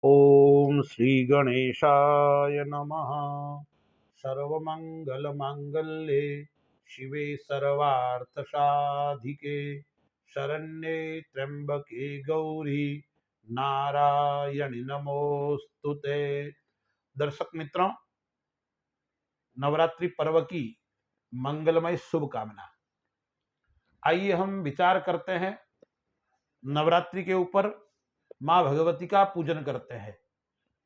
ओम श्री गणेशाय नमः। सर्वमंगलमांगल्ये शिवे सर्वार्थसाधिके शरण्ये त्र्यंबके गौरी नारायणि नमोस्तुते। दर्शक मित्रों, नवरात्रि पर्व की मंगलमय शुभकामना। आइए हम विचार करते हैं नवरात्रि के ऊपर। माँ भगवती का पूजन करते हैं।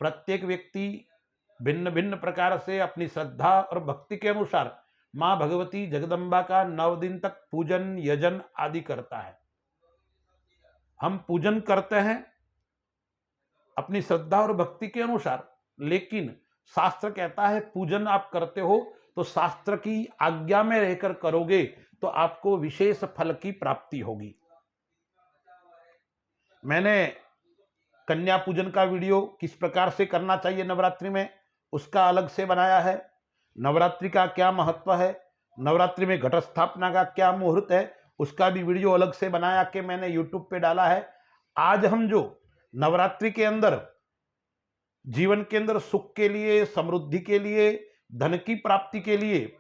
प्रत्येक व्यक्ति भिन्न भिन्न प्रकार से अपनी श्रद्धा और भक्ति के अनुसार माँ भगवती जगदम्बा का 9 दिन तक पूजन यजन आदि करता है। हम पूजन करते हैं अपनी श्रद्धा और भक्ति के अनुसार, लेकिन शास्त्र कहता है पूजन आप करते हो तो शास्त्र की आज्ञा में रहकर करोगे तो आपको विशेष फल की प्राप्ति होगी। मैंने कन्या पूजन का वीडियो किस प्रकार से करना चाहिए नवरात्रि में, उसका अलग से बनाया है। नवरात्रि का क्या महत्व है, नवरात्रि में घट स्थापना का क्या मुहूर्त है, उसका भी वीडियो अलग से बनाया कि मैंने यूट्यूब पे डाला है। आज हम जो नवरात्रि के अंदर जीवन के अंदर सुख के लिए, समृद्धि के लिए, धन की प्राप्ति के लिए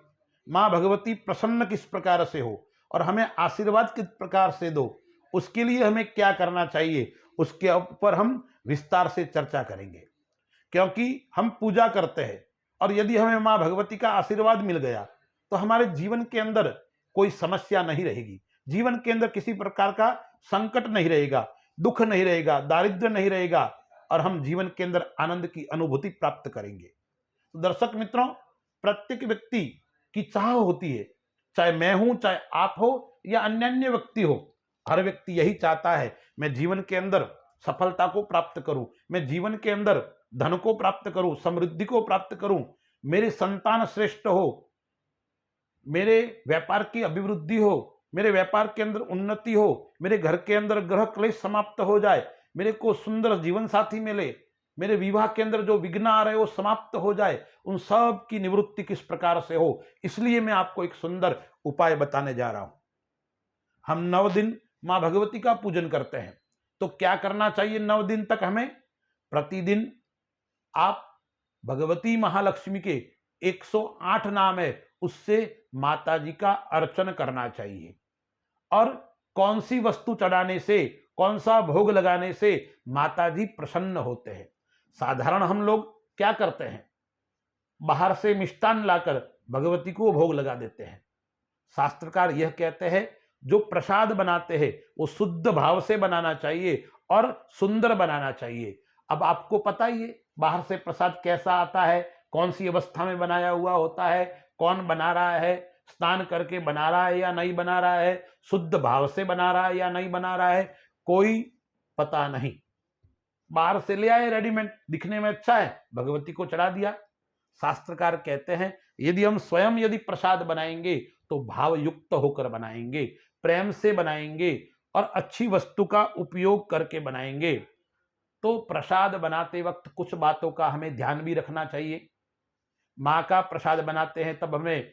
माँ भगवती प्रसन्न किस प्रकार से हो और हमें आशीर्वाद किस प्रकार से दो, उसके लिए हमें क्या करना चाहिए, उसके ऊपर हम विस्तार से चर्चा करेंगे। क्योंकि हम पूजा करते हैं और यदि हमें माँ भगवती का आशीर्वाद मिल गया तो हमारे जीवन के अंदर कोई समस्या नहीं रहेगी, जीवन के अंदर किसी प्रकार का संकट नहीं रहेगा, दुख नहीं रहेगा, दारिद्र्य नहीं रहेगा और हम जीवन के अंदर आनंद की अनुभूति प्राप्त करेंगे। तो दर्शक मित्रों, प्रत्येक व्यक्ति की चाह होती है, चाहे मैं हूं, चाहे आप हो या अन्य व्यक्ति हो, हर व्यक्ति यही चाहता है मैं जीवन के अंदर सफलता को प्राप्त करूं, मैं जीवन के अंदर धन को प्राप्त करूं, समृद्धि को प्राप्त करूं, मेरे संतान श्रेष्ठ हो, मेरे व्यापार की अभिवृद्धि हो, मेरे व्यापार के अंदर उन्नति हो, मेरे घर के अंदर ग्रह क्लेश समाप्त हो जाए, मेरे को सुंदर जीवन साथी मिले, मेरे विवाह के अंदर जो विघ्न आ रहे हो समाप्त हो जाए, उन सब की निवृत्ति किस प्रकार से हो, इसलिए मैं आपको एक सुंदर उपाय बताने जा रहा हूं। हम 9 दिन मां भगवती का पूजन करते हैं तो क्या करना चाहिए 9 दिन तक हमें? प्रतिदिन आप भगवती महालक्ष्मी के 108 नाम है उससे माता जी का अर्चन करना चाहिए। और कौन सी वस्तु चढ़ाने से, कौन सा भोग लगाने से माता जी प्रसन्न होते हैं? साधारण हम लोग क्या करते हैं, बाहर से मिष्टान लाकर भगवती को भोग लगा देते हैं। शास्त्रकार यह कहते हैं जो प्रसाद बनाते हैं वो शुद्ध भाव से बनाना चाहिए और सुंदर बनाना चाहिए। अब आपको पता ही है बाहर से प्रसाद कैसा आता है, कौन सी अवस्था में बनाया हुआ होता है, कौन बना रहा है, स्नान करके बना रहा है या नहीं बना रहा है, शुद्ध भाव से बना रहा है या नहीं बना रहा है, कोई पता नहीं। बाहर से ले आए रेडीमेड, दिखने में अच्छा है, भगवती को चढ़ा दिया। शास्त्रकार कहते हैं यदि हम स्वयं यदि प्रसाद बनाएंगे तो भाव युक्त होकर बनाएंगे, प्रेम से बनाएंगे और अच्छी वस्तु का उपयोग करके बनाएंगे तो प्रसाद बनाते वक्त कुछ बातों का हमें ध्यान भी रखना चाहिए। माँ का प्रसाद बनाते हैं तब हमें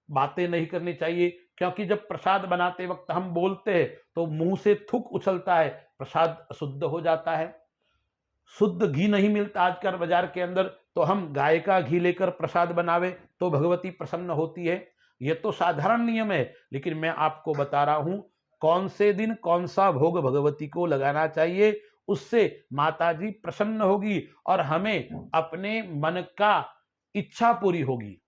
बातें नहीं करनी चाहिए, क्योंकि जब प्रसाद बनाते वक्त हम बोलते हैं तो मुंह से थूक उछलता है, प्रसाद अशुद्ध हो जाता है। शुद्ध घी नहीं मिलता आजकल बाजार के अंदर तो हम गाय का घी लेकर प्रसाद बनावे तो भगवती प्रसन्न होती है। यह तो साधारण नियम है, लेकिन मैं आपको बता रहा हूं कौन से दिन कौन सा भोग भगवती को लगाना चाहिए, उससे माता जी प्रसन्न होगी और हमें अपने मन का इच्छा पूरी होगी।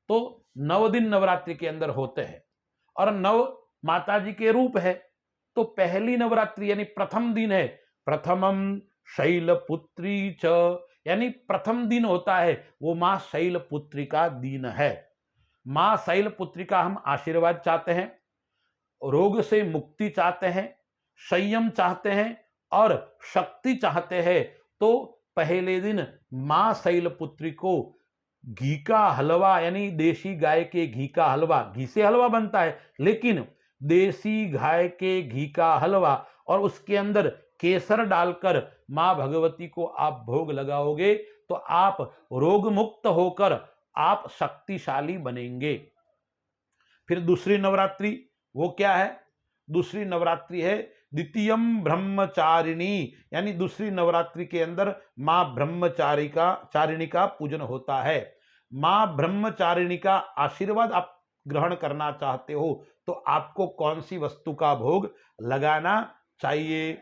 तो 9 दिन नवरात्रि के अंदर होते हैं और 9 माता जी के रूप है। तो पहली नवरात्रि यानी प्रथम दिन है, प्रथमम शैलपुत्री च, यानी प्रथम दिन होता है वो मां शैलपुत्री का दिन है। मां शैलपुत्री का हम आशीर्वाद चाहते हैं, रोग से मुक्ति चाहते हैं, संयम चाहते हैं और शक्ति चाहते हैं तो पहले दिन मां शैलपुत्री को घी का हलवा यानी देसी गाय के घी का हलवा, घी से हलवा बनता है लेकिन देसी गाय के घी का हलवा और उसके अंदर केसर डालकर मां भगवती को आप भोग लगाओगे तो आप रोग मुक्त होकर आप शक्तिशाली बनेंगे। फिर दूसरी नवरात्रि वो क्या है? दूसरी नवरात्रि है द्वितीयम ब्रह्मचारिणी, यानी दूसरी नवरात्रि के अंदर मां चारिणी का पूजन होता है। मां ब्रह्मचारिणी का आशीर्वाद आप ग्रहण करना चाहते हो तो आपको कौन सी वस्तु का भोग लगाना चाहिए,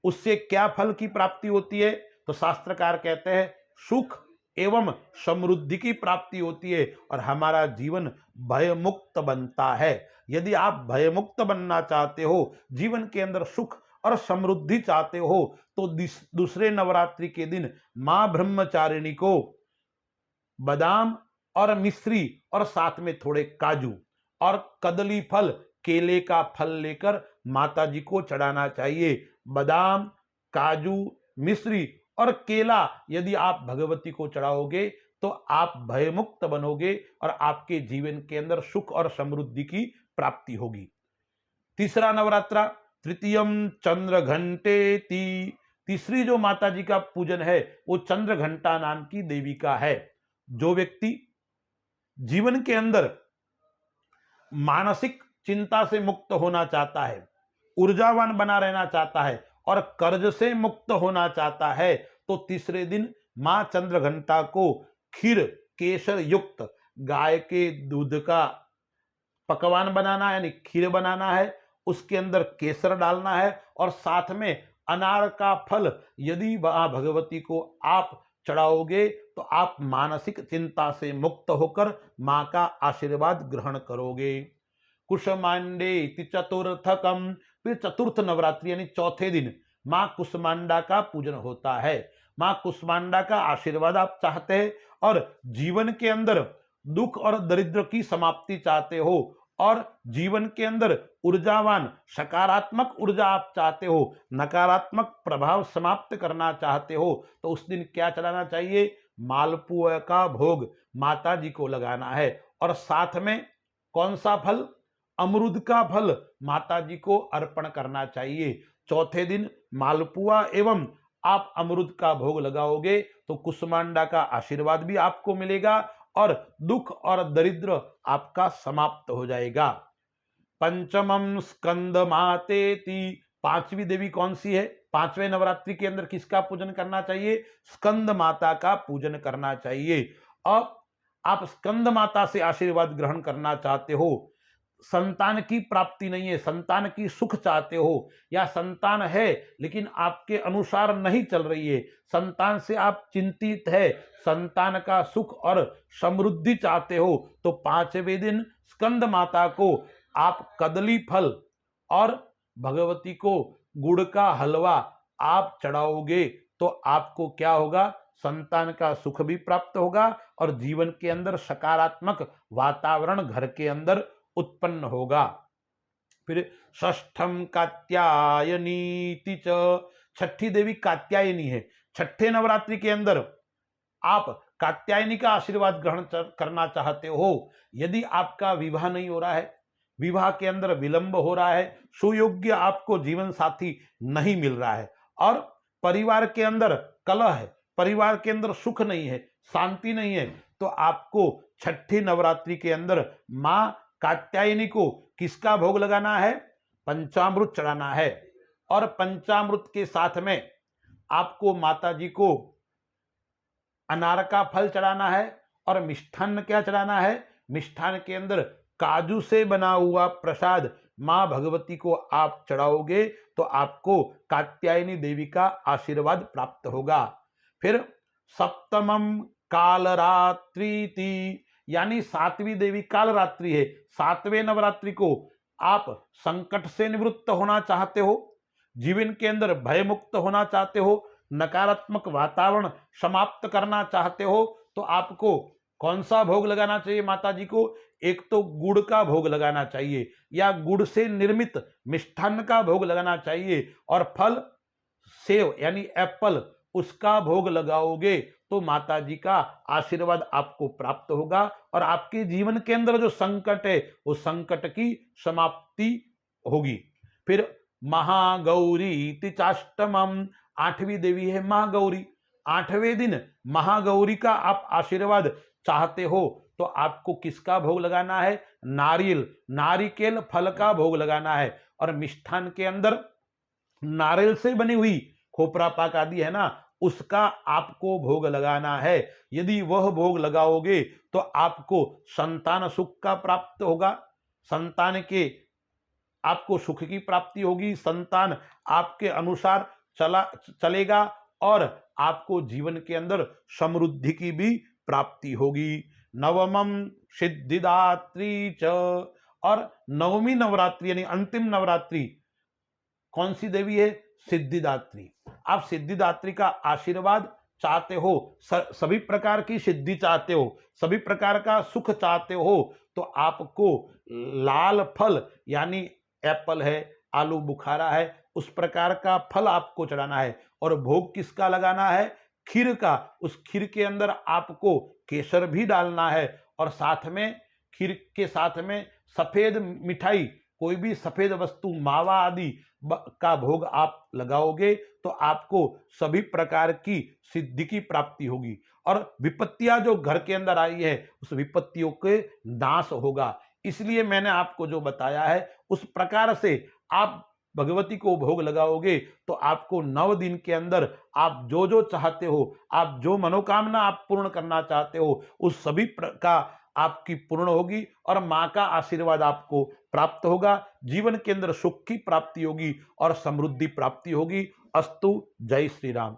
उससे क्या फल की प्राप्ति होती है? तो शास्त्रकार कहते हैं सुख एवं समृद्धि की प्राप्ति होती है और हमारा जीवन भयमुक्त बनता है। यदि आप भयमुक्त बनना चाहते हो, जीवन के अंदर सुख और समृद्धि चाहते हो, तो दूसरे नवरात्रि के दिन मां ब्रह्मचारिणी को बादाम और मिश्री और साथ में थोड़े काजू और कदली फल, केले का फल लेकर माता जी को चढ़ाना चाहिए। बादाम, काजू, मिश्री और केला यदि आप भगवती को चढ़ाओगे तो आप भयमुक्त बनोगे और आपके जीवन के अंदर सुख और समृद्धि की प्राप्ति होगी। तीसरा नवरात्रा तृतीयम चंद्र घंटेति, तीसरी जो माता जी का पूजन है वो चंद्र घंटा नाम की देवी का है। जो व्यक्ति जीवन के अंदर मानसिक चिंता से मुक्त होना चाहता है, ऊर्जावान बना रहना चाहता है और कर्ज से मुक्त होना चाहता है, तो तीसरे दिन मां चंद्रघंटा को खीर केसर युक्त गाय के दूध का पकवान बनाना है, यानी खीर बनाना है, उसके अंदर केसर डालना है और साथ में अनार का फल यदि भगवती को आप चढ़ाओगे तो आप मानसिक चिंता से मुक्त होकर मां का आशीर्वाद ग्रहण करोगे। कुष्मांडे चतुर्थकम, फिर चतुर्थ नवरात्रि यानी चौथे दिन मां कुष्मांडा का पूजन होता है। मां कुष्मांडा का आशीर्वाद आप चाहते हैं और जीवन के अंदर दुख और दरिद्र की समाप्ति चाहते हो और जीवन के अंदर ऊर्जावान सकारात्मक ऊर्जा आप चाहते हो, नकारात्मक प्रभाव समाप्त करना चाहते हो, तो उस दिन क्या चढ़ाना चाहिए? मालपुआ का भोग माता जी को लगाना है और साथ में कौन सा फल? अमरूद का फल माता जी को अर्पण करना चाहिए। चौथे दिन मालपुआ एवं आप अमरूद का भोग लगाओगे तो कुष्मांडा का आशीर्वाद भी आपको मिलेगा और दुख और दरिद्र आपका समाप्त हो जाएगा। पंचमम स्कंद मातेति, पांचवी देवी कौन सी है? पांचवें नवरात्रि के अंदर किसका पूजन करना चाहिए? स्कंद माता का पूजन करना चाहिए। अब आप स्कंद माता से आशीर्वाद ग्रहण करना चाहते हो, संतान की प्राप्ति नहीं है, संतान की सुख चाहते हो, या संतान है लेकिन आपके अनुसार नहीं चल रही है, संतान से आप चिंतित है, संतान का सुख और समृद्धि चाहते हो, तो पांचवें दिन स्कंद माता को आप कदली फल और भगवती को गुड़ का हलवा आप चढ़ाओगे तो आपको क्या होगा? संतान का सुख भी प्राप्त होगा और जीवन के अंदर सकारात्मक वातावरण घर के अंदर उत्पन्न होगा। फिर षष्ठम कात्यायनी च, छठी देवी कात्यायनी है। छठे नवरात्रि के अंदर आप कात्यायनी का आशीर्वाद ग्रहण करना चाहते हो, यदि आपका विवाह नहीं हो रहा है, विवाह के अंदर विलंब हो रहा है, सुयोग्य आपको जीवन साथी नहीं मिल रहा है और परिवार के अंदर कलह है, परिवार के अंदर सुख नहीं है, शांति नहीं है, तो आपको छठी नवरात्रि के अंदर मां कात्यायनी को किसका भोग लगाना है? पंचामृत चढ़ाना है और पंचामृत के साथ में आपको माता जी को अनार का फल चढ़ाना है और मिष्ठान्न क्या चढ़ाना है? मिष्ठान्न के अंदर काजू से बना हुआ प्रसाद मां भगवती को आप चढ़ाओगे तो आपको कात्यायनी देवी का आशीर्वाद प्राप्त होगा। फिर सप्तमम कालरात्रि, यानी सातवीं देवी कालरात्रि है। सातवें नवरात्रि को आप संकट से निवृत्त होना चाहते हो, जीवन के अंदर भय मुक्त होना चाहते हो, नकारात्मक वातावरण समाप्त करना चाहते हो, तो आपको कौन सा भोग लगाना चाहिए माता जी को? एक तो गुड़ का भोग लगाना चाहिए या गुड़ से निर्मित मिष्ठान्न का भोग लगाना चाहिए और फल सेव यानी एप्पल उसका भोग लगाओगे तो माता जी का आशीर्वाद आपको प्राप्त होगा और आपके जीवन के अंदर जो संकट है वो संकट की समाप्ति होगी। फिर महागौरी तिचाष्टमम, आठवीं देवी है महागौरी। आठवें दिन महागौरी का आप आशीर्वाद चाहते हो तो आपको किसका भोग लगाना है? नारियल, नारिकेल फल का भोग लगाना है और मिष्ठान के अंदर नारियल से बनी हुई खोपरा पाक आदि है ना, उसका आपको भोग लगाना है। यदि वह भोग लगाओगे तो आपको संतान सुख का प्राप्त होगा, संतान के आपको सुख की प्राप्ति होगी, संतान आपके अनुसार चलेगा और आपको जीवन के अंदर समृद्धि की भी प्राप्ति होगी। नवमम सिद्धिदात्री च, और नवमी नवरात्रि यानी अंतिम नवरात्रि कौन सी देवी है? सिद्धिदात्री। आप सिद्धिदात्री का आशीर्वाद चाहते हो, सभी प्रकार की सिद्धि चाहते हो, सभी प्रकार का सुख चाहते हो, तो आपको लाल फल यानी एप्पल है, आलू बुखारा है, उस प्रकार का फल आपको चढ़ाना है। और भोग किसका लगाना है? खीर का। उस खीर के अंदर आपको केसर भी डालना है और साथ में खीर के साथ में सफेद मिठाई, कोई भी सफेद वस्तु, मावा आदि का भोग आप लगाओगे तो आपको सभी प्रकार की सिद्धि की प्राप्ति होगी और विपत्तियां जो घर के अंदर आई है उस विपत्तियों के नाश होगा। इसलिए मैंने आपको जो बताया है उस प्रकार से आप भगवती को भोग लगाओगे तो आपको 9 दिन के अंदर आप जो जो चाहते हो, आप जो मनोकामना आप पूर्ण करना चाहते हो, उस सभी का आपकी पूर्ण होगी और मां का आशीर्वाद आपको प्राप्त होगा। जीवन के अंदर सुख की प्राप्ति होगी और समृद्धि प्राप्ति होगी। अस्तु। जय श्री राम।